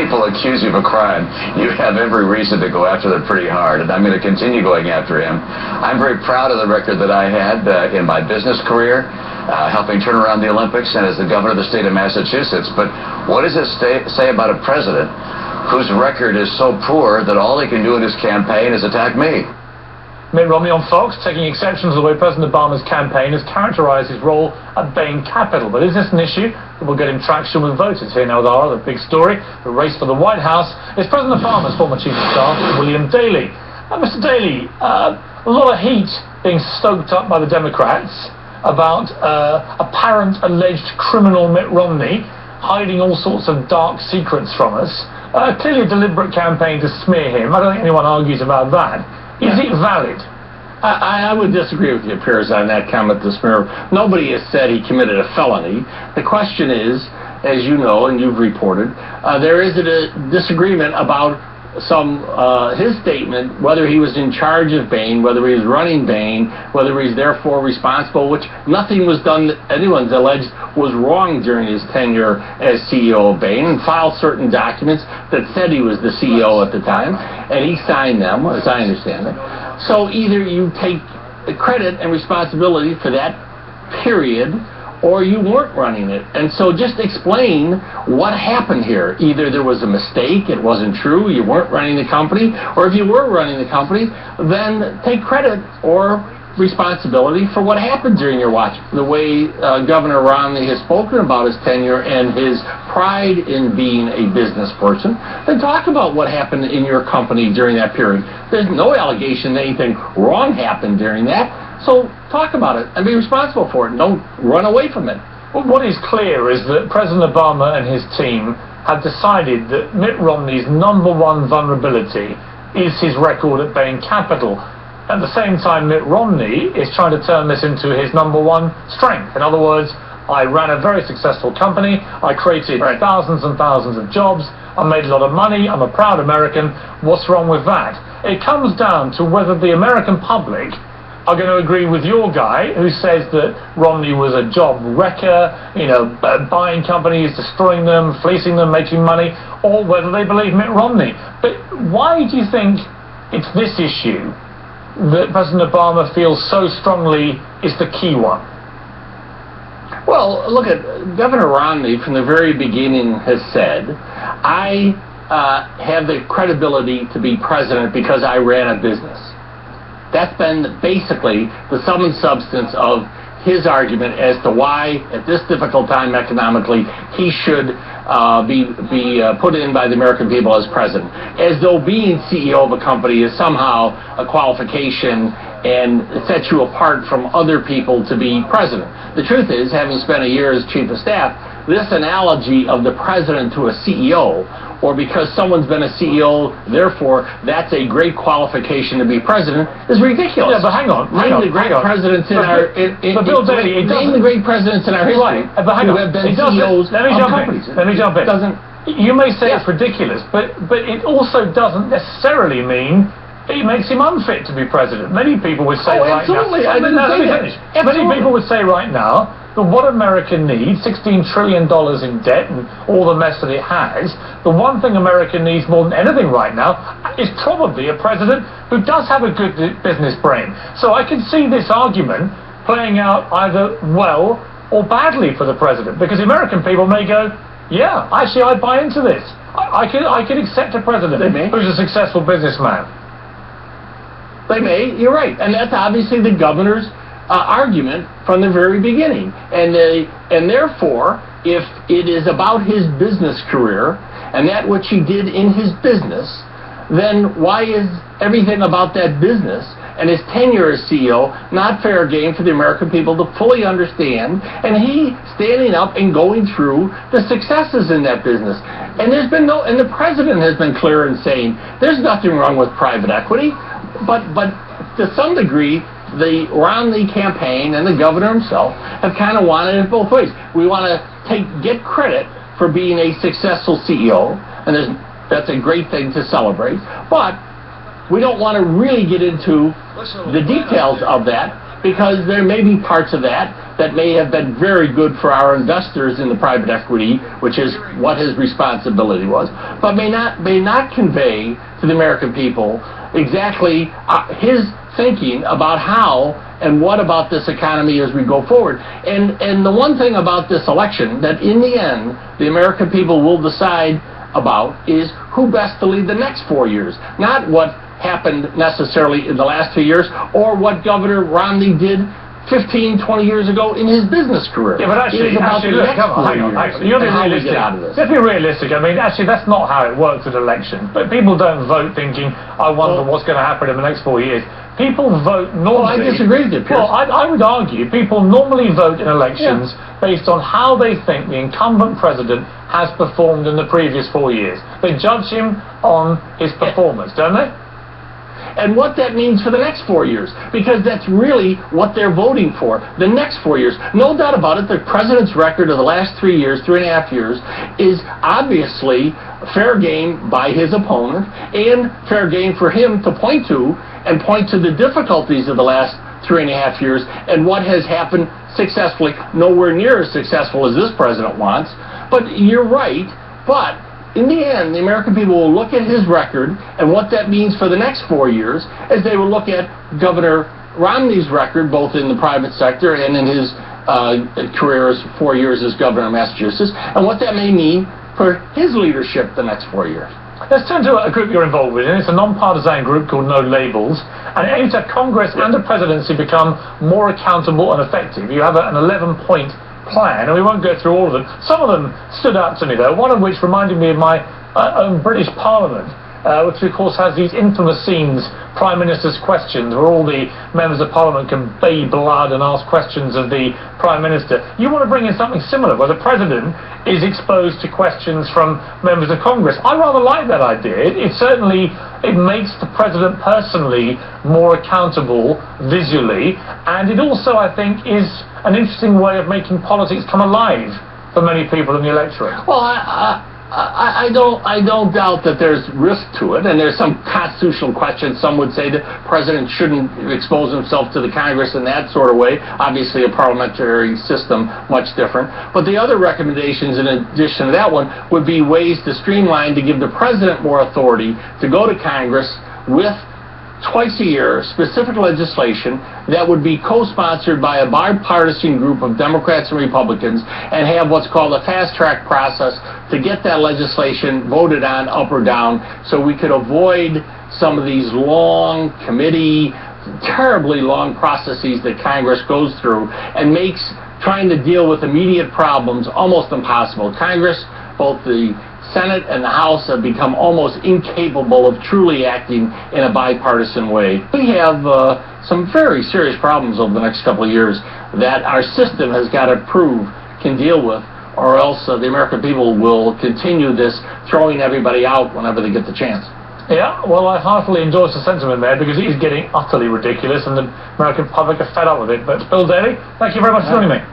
people accuse you of a crime, you have every reason to go after them pretty hard, and I'm going to continue going after him. I'm very proud of the record that I had in my business career, helping turn around the Olympics and as the governor of the state of Massachusetts. But what does it say about a president whose record is so poor that all he can do in his campaign is attack me? Mitt Romney on Fox taking exception to the way President Obama's campaign has characterized his role at Bain Capital. But is this an issue that will get him traction with voters? Here now with our other big story, the race for the White House, is President Obama's former chief of staff, William Daley. Mr. Daley, a lot of heat being stoked up by the Democrats about apparent alleged criminal Mitt Romney hiding all sorts of dark secrets from us. Clearly a deliberate campaign to smear him. I don't think anyone argues about that. Is it valid? I would disagree with you, Piers, on that comment this morning. Nobody has said he committed a felony. The question is, as you know and you've reported, there is a disagreement about his statement, whether he was in charge of Bain, whether he was running Bain, whether he's therefore responsible, which nothing was done that anyone's alleged was wrong during his tenure as CEO of Bain, and filed certain documents that said he was the CEO at the time, and he signed them, as I understand it. So either you take the credit and responsibility for that period, or you weren't running it. And so just explain what happened here. Either there was a mistake, it wasn't true, you weren't running the company, or if you were running the company, then take credit or responsibility for what happened during your watch. The way Governor Romney has spoken about his tenure and his pride in being a business person, then talk about what happened in your company during that period. There's no allegation that anything wrong happened during that. So talk about it and be responsible for it. Don't run away from it. Well, what is clear is that President Obama and his team have decided that Mitt Romney's #1 vulnerability is his record at Bain Capital. At the same time, Mitt Romney is trying to turn this into his #1 strength. In other words, I ran a very successful company. I created thousands and thousands of jobs. I made a lot of money. I'm a proud American. What's wrong with that? It comes down to whether the American public are going to agree with your guy who says that Romney was a job wrecker, buying companies, destroying them, fleecing them, making money, or whether they believe Mitt Romney. But why do you think it's this issue that President Obama feels so strongly is the key one? Well, look at Governor Romney from the very beginning has said, I have the credibility to be president because I ran a business. That's been basically the sum and substance of his argument as to why, at this difficult time economically, he should be put in by the American people as president. As though being CEO of a company is somehow a qualification and sets you apart from other people to be president. The truth is, having spent a year as chief of staff, this analogy of the president to a CEO, or because someone's been a CEO, therefore that's a great qualification to be president, is ridiculous. Yeah, but hang on. Name the great presidents in our history who have been CEOs of companies. Let me jump in. You may say it's ridiculous, but it also doesn't necessarily mean it makes him unfit to be president. Many people would say right now. Many people would say right now that what America needs, $16 trillion in debt and all the mess that it has, the one thing America needs more than anything right now is probably a president who does have a good business brain. So I can see this argument playing out either well or badly for the president, because the American people may go, yeah, actually I buy into this. I could accept a president who's a successful businessman. They may, you're right. And that's obviously the governor's argument from the very beginning. And therefore, if it is about his business career and that which he did in his business, then why is everything about that business and his tenure as CEO not fair game for the American people to fully understand, and he standing up and going through the successes in that business? And there's been and the president has been clear in saying there's nothing wrong with private equity, but to some degree, the Romney campaign and the governor himself have kind of wanted it both ways. We want to get credit for being a successful CEO, and that's a great thing to celebrate, but we don't want to really get into the details of that because there may be parts of that may have been very good for our investors in the private equity, which is what his responsibility was, but may not convey to the American people exactly his thinking about how and what about this economy as we go forward. And the one thing about this election that in the end the American people will decide about is who best to lead the next 4 years, not what happened necessarily in the last 2 years or what Governor Romney did 15, 20 years ago in his business career. Yeah, but actually look, come on, hang on. You'll be realistic. Let's be realistic. I mean, actually, that's not how it works with elections. But people don't vote thinking, I wonder what's going to happen in the next 4 years. People vote normally... Well, I disagree with you, Piers. Well, I would argue people normally vote in elections based on how they think the incumbent president has performed in the previous 4 years. They judge him on his performance, don't they? And what that means for the next 4 years, because that's really what they're voting for, the next 4 years. No doubt about it, the president's record of the last 3 years, 3.5 years, is obviously fair game by his opponent, and fair game for him to point to the difficulties of the last 3.5 years, and what has happened successfully, nowhere near as successful as this president wants. But you're right, but in the end, the American people will look at his record and what that means for the next 4 years as they will look at Governor Romney's record, both in the private sector and in his career as 4 years as governor of Massachusetts, and what that may mean for his leadership the next 4 years. Let's turn to a group you're involved with, and it's a non-partisan group called No Labels, and it aims at Congress and the presidency become more accountable and effective. You have an 11-point plan, and we won't go through all of them. Some of them stood out to me, though, one of which reminded me of my own British Parliament, which of course has these infamous scenes, Prime Minister's questions, where all the members of Parliament can bay blood and ask questions of the Prime Minister. You want to bring in something similar, where the President is exposed to questions from members of Congress. I rather like that idea. It makes the President personally more accountable visually, and it also, I think, is an interesting way of making politics come alive for many people in the electorate. Well, I don't doubt that there's risk to it, and there's some constitutional questions. Some would say the president shouldn't expose himself to the Congress in that sort of way. Obviously, a parliamentary system, much different. But the other recommendations, in addition to that one, would be ways to streamline, to give the president more authority to go to Congress with twice a year specific legislation that would be co-sponsored by a bipartisan group of Democrats and Republicans, and have what's called a fast-track process to get that legislation voted on up or down, so we could avoid some of these long committee, terribly long processes that Congress goes through, and makes trying to deal with immediate problems almost impossible. Congress, both the Senate and the House, have become almost incapable of truly acting in a bipartisan way. We have some very serious problems over the next couple of years that our system has got to prove can deal with, or else the American people will continue this throwing everybody out whenever they get the chance. Yeah, well, I heartily endorse the sentiment there, because it is getting utterly ridiculous and the American public are fed up with it. But Bill Daley, thank you very much for joining me.